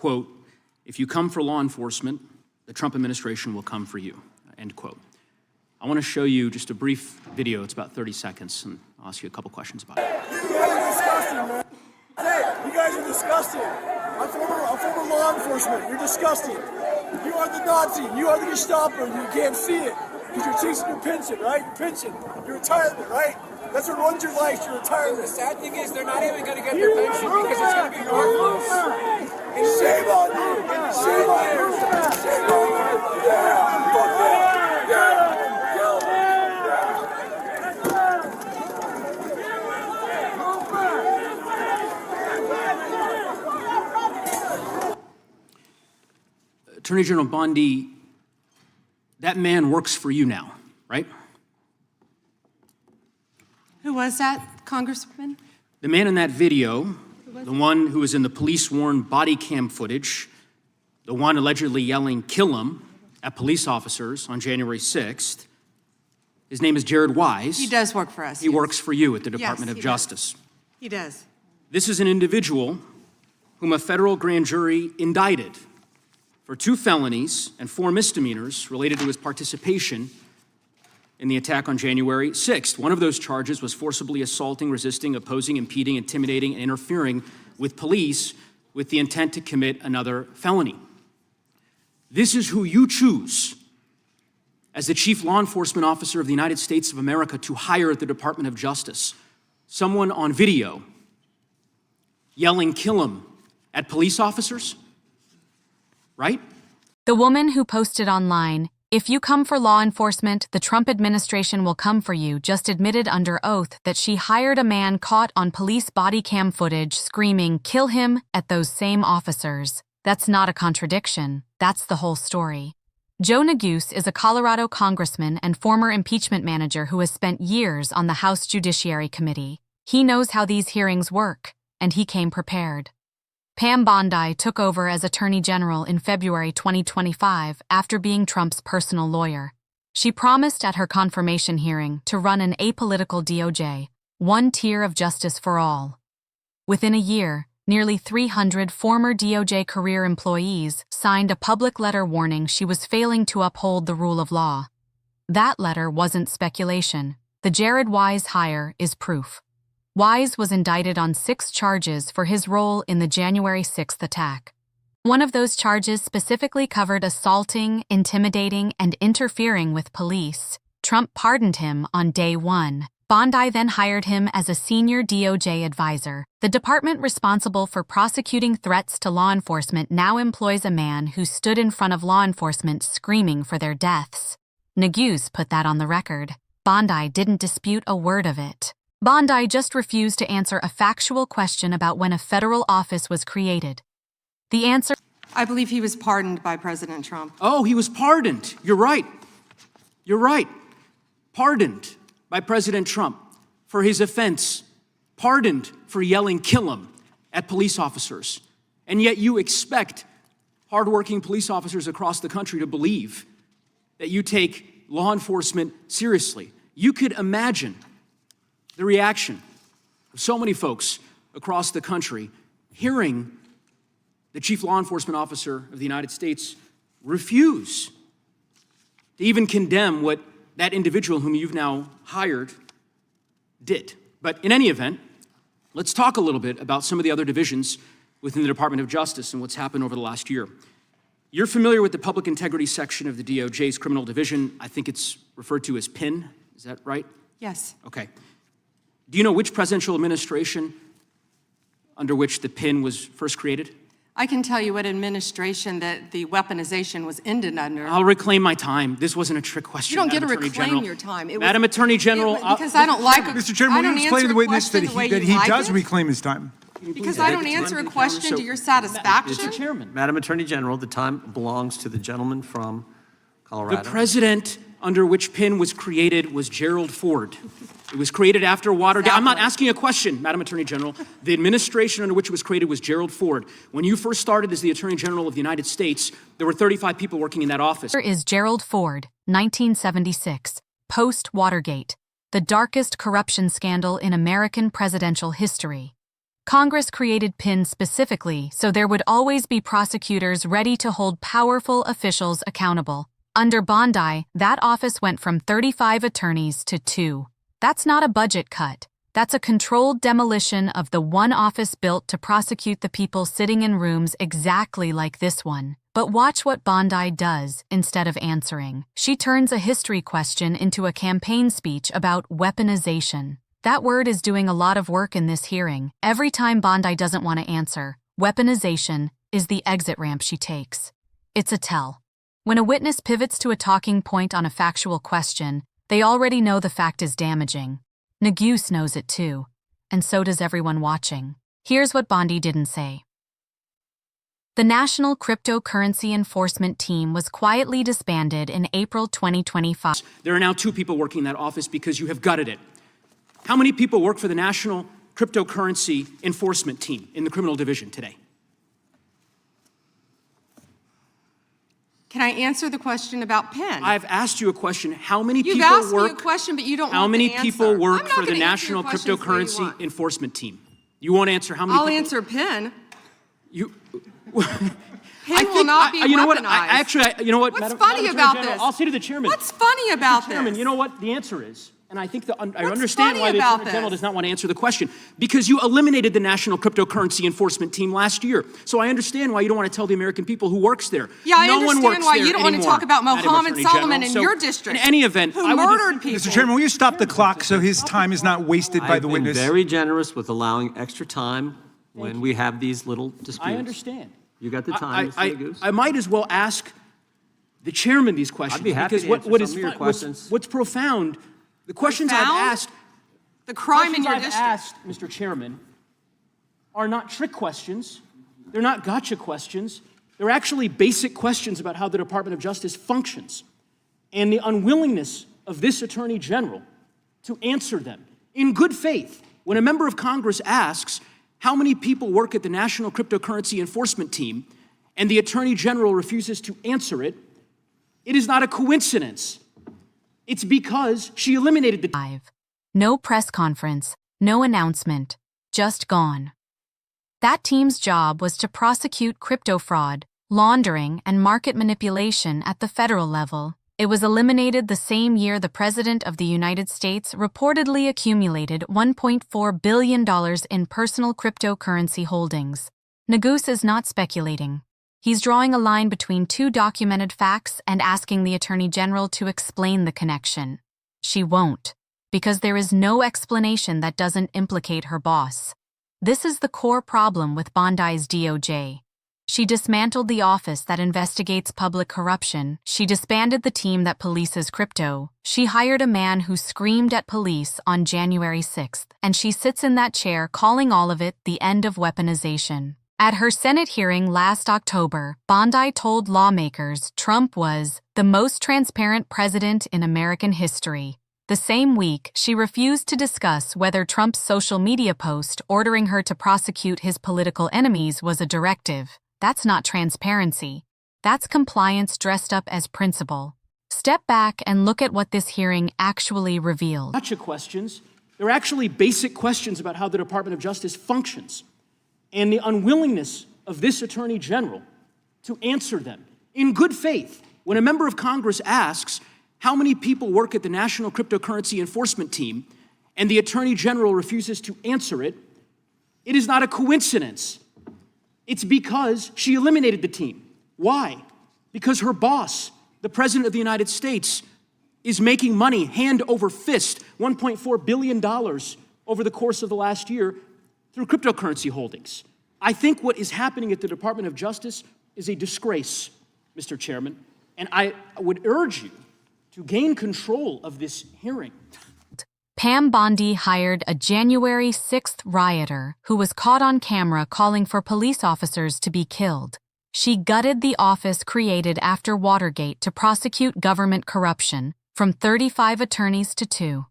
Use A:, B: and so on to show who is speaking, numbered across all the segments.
A: quote, "If you come for law enforcement, the Trump administration will come for you," end quote. I want to show you just a brief video. It's about 30 seconds, and I'll ask you a couple questions about it.
B: You guys are disgusting, man. Hey, you guys are disgusting. I'm former law enforcement. You're disgusting. You are the Nazi. You are the Gestapo. You can't see it because you're chasing your pension, right? Your pension, your retirement, right? That's what runs your life, your retirement.
C: The sad thing is they're not even going to get their pension because it's going to be worthless.
B: And shame on you. Shame on you. Shame on you. Yeah. Fuck that. Yeah.
A: Attorney General Bondi, that man works for you now, right?
D: Who was that, Congressman?
A: The man in that video, the one who was in the police-worn body cam footage, the one allegedly yelling, "Kill him," at police officers on January 6th, his name is Jared Wise.
D: He does work for us.
A: He works for you at the Department of Justice.
D: He does.
A: This is an individual whom a federal grand jury indicted for 2 felonies and 4 misdemeanors related to his participation in the attack on January 6th. One of those charges was forcibly assaulting, resisting, opposing, impeding, intimidating, and interfering with police with the intent to commit another felony. This is who you choose as the Chief Law Enforcement Officer of the United States of America to hire at the Department of Justice. Someone on video yelling, "Kill him," at police officers? Right?
E: The woman who posted online, "If you come for law enforcement, the Trump administration will come for you," just admitted under oath that she hired a man caught on police body cam footage screaming, "Kill him," at those same officers. That's not a contradiction. That's the whole story. zero.Neguse is a Colorado congressman and former impeachment manager who has spent years on the House Judiciary Committee. He knows how these hearings work, and he came prepared. Pam Bondi took over as Attorney General in February 2025 after being Trump's personal lawyer. She promised at her confirmation hearing to run an apolitical DOJ, one tier of justice for all. Within a year, nearly 300 former DOJ career employees signed a public letter warning she was failing to uphold the rule of law. That letter wasn't speculation. The Jared Wise hire is proof. Wise was indicted on 6 charges for his role in the January 6th attack. One of those charges specifically covered assaulting, intimidating, and interfering with police. Trump pardoned him on day 1. Bondi then hired him as a senior DOJ advisor. The department responsible for prosecuting threats to law enforcement now employs a man who stood in front of law enforcement screaming for their deaths. Neguse put that on the record. Bondi didn't dispute a word of it. Bondi just refused to answer a factual question about when a federal office was created. The answer...
D: I believe he was pardoned by President Trump.
A: Oh, he was pardoned. You're right. You're right. Pardoned by President Trump for his offense. Pardoned for yelling, "Kill him," at police officers. And yet you expect hardworking police officers across the country to believe that you take law enforcement seriously. You could imagine the reaction of so many folks across the country hearing the Chief Law Enforcement Officer of the United States refuse to even condemn what that individual whom you've now hired did. But in any event, let's talk a little bit about some of the other divisions within the Department of Justice and what's happened over the last year. You're familiar with the Public Integrity section of the DOJ's criminal division. I think it's referred to as PIN. Is that right?
D: Yes.
A: Okay. Do you know which presidential administration under which the PIN was first created?
D: I can tell you what administration that the weaponization was ended under.
A: I'll reclaim my time. This wasn't a trick question.
D: You don't get to
A: Madam Attorney
D: reclaim
A: General.
D: your time.
A: Madam Attorney General.
D: Because I don't like...
F: Mr. Chairman, will you explain to the witness that he does
D: reclaim.
F: reclaim his time?
D: Because I don't answer a question to your satisfaction?
A: Mr. Chairman.
G: Madam Attorney General, the time belongs to the gentleman from Colorado.
A: The president under which PIN was created was Gerald Ford. It was created after Watergate. I'm not asking a question, Madam Attorney General. The administration under which it was created was Gerald Ford. When you first started as the Attorney General of the United States, there were 35 people working in that office.
E: Here is Gerald Ford, 1976, post-Watergate, the darkest corruption scandal in American presidential history. Congress created PIN specifically so there would always be prosecutors ready to hold powerful officials accountable. Under Bondi, that office went from 35 attorneys to 2. That's not a budget cut. That's a controlled demolition of the one office built to prosecute the people sitting in rooms exactly like this one. But watch what Bondi does instead of answering. She turns a history question into a campaign speech about weaponization. That word is doing a lot of work in this hearing. Every time Bondi doesn't want to answer, weaponization is the exit ramp she takes. It's a tell. When a witness pivots to a talking point on a factual question, they already know the fact is damaging. Neguse knows it too, and so does everyone watching. Here's what Bondi didn't say. The National Cryptocurrency Enforcement Team was quietly disbanded in April 2025.
A: There are now 2 people working in that office because you have gutted it. How many people work for the National Cryptocurrency Enforcement Team in the criminal division today?
D: Can I answer the question about PIN?
A: I've asked you a question. How many
D: You've
A: people
D: asked
A: work?
D: me a question, but you don't
A: How
D: want
A: many
D: the answer.
A: people work
D: I'm not
A: for the
D: gonna answer your
A: National
D: questions the way you
A: Cryptocurrency
D: want.
A: Enforcement Team? You won't answer how many
D: I'll
A: people?
D: answer PIN.
A: You.
D: PIN will not be
A: you know what?
D: weaponized.
A: You know what?
D: What's
A: Madam
D: funny
A: Attorney
D: about
A: General,
D: this?
A: I'll say to the chairman.
D: What's funny about
A: Mr. Chairman,
D: this?
A: you know what the answer is? And I think I
D: What's
A: understand why
D: funny
A: the
D: about
A: Attorney General
D: this?
A: does not want to answer the question. Because you eliminated the National Cryptocurrency Enforcement Team last year. So I understand why you don't want to tell the American people who works there.
D: Yeah, I
A: no one
D: understand
A: works
D: why
A: there
D: you don't want to
A: anymore,
D: talk about
A: Madam
D: Mohammed
A: Attorney
D: Solomon
A: General.
D: in
A: So,
D: your district.
A: In any event,
D: who
A: I would just
D: murdered people.
F: Mr. Chairman, will you stop the clock so his time is not wasted by
G: I've
F: the
G: been
F: witness?
G: very generous with allowing extra time when we have these little disputes.
A: I understand.
G: You got the time, Mr. Neguse.
A: I might as well ask the chairman these questions.
G: I'd be happy
A: because
G: to
A: what,
G: answer
A: what
G: some
A: is
G: of your
A: fun-
G: questions.
A: What's profound, the questions I've
D: Profound?
A: asked,
D: The crime in your
A: I've
D: district.
A: asked, Mr. Chairman, are not trick questions. They're not gotcha questions. They're actually basic questions about how the Department of Justice functions and the unwillingness of this Attorney General to answer them in good faith. When a member of Congress asks how many people work at the National Cryptocurrency Enforcement Team and the Attorney General refuses to answer it, it is not a coincidence. It's because she eliminated the
E: 5. No press conference, no announcement, just gone. That team's job was to prosecute crypto fraud, laundering, and market manipulation at the federal level. It was eliminated the same year the President of the United States reportedly accumulated $1.4 billion in personal cryptocurrency holdings. Neguse is not speculating. He's drawing a line between 2 documented facts and asking the Attorney General to explain the connection. She won't, because there is no explanation that doesn't implicate her boss. This is the core problem with Bondi's DOJ. She dismantled the office that investigates public corruption. She disbanded the team that polices crypto. She hired a man who screamed at police on January 6th, and she sits in that chair calling all of it the end of weaponization. At her Senate hearing last October, Bondi told lawmakers Trump was the most transparent president in American history. The same week, she refused to discuss whether Trump's social media post ordering her to prosecute his political enemies was a directive. That's not transparency. That's compliance dressed up as principle. Step back and look at what this hearing actually revealed.
A: gotcha questions. They're actually basic questions about how the Department of Justice functions and the unwillingness of this Attorney General to answer them in good faith. When a member of Congress asks how many people work at the National Cryptocurrency Enforcement Team and the Attorney General refuses to answer it, it is not a coincidence. It's because she eliminated the team. Why? Because her boss, the President of the United States, is making money hand over fist, $1.4 billion over the course of the last year through cryptocurrency holdings. I think what is happening at the Department of Justice is a disgrace, Mr. Chairman, and I would urge you to gain control of this hearing.
E: Pam Bondi hired a January 6th rioter who was caught on camera calling for police officers to be killed. She gutted the office created after Watergate to prosecute government corruption, from 35 attorneys to 2.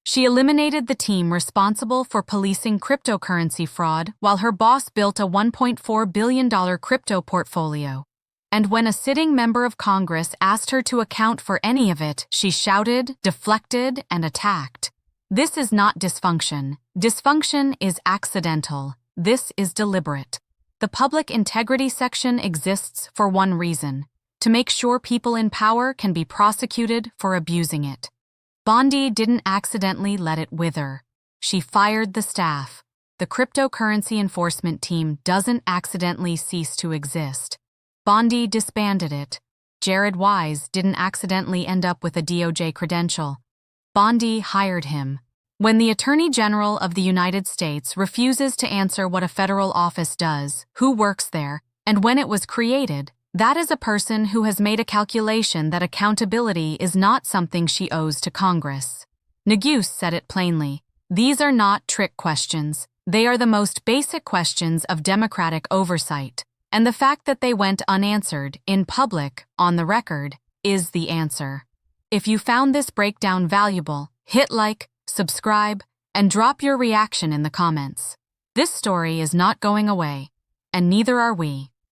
E: She eliminated the team responsible for policing cryptocurrency fraud while her boss built a $1.4 billion crypto portfolio. And when a sitting member of Congress asked her to account for any of it, she shouted, deflected, and attacked. This is not dysfunction. Dysfunction is accidental. This is deliberate. The public integrity section exists for one reason: to make sure people in power can be prosecuted for abusing it. Bondi didn't accidentally let it wither. She fired the staff. The cryptocurrency enforcement team doesn't accidentally cease to exist. Bondi disbanded it. Jared Wise didn't accidentally end up with a DOJ credential. Bondi hired him. When the Attorney General of the United States refuses to answer what a federal office does, who works there, and when it was created, that is a person who has made a calculation that accountability is not something she owes to Congress. Neguse said it plainly. These are not trick questions. They are the most basic questions of democratic oversight, and the fact that they went unanswered, in public, on the record, is the answer. If you found this breakdown valuable, hit like, subscribe, and drop your reaction in the comments. This story is not going away, and neither are we.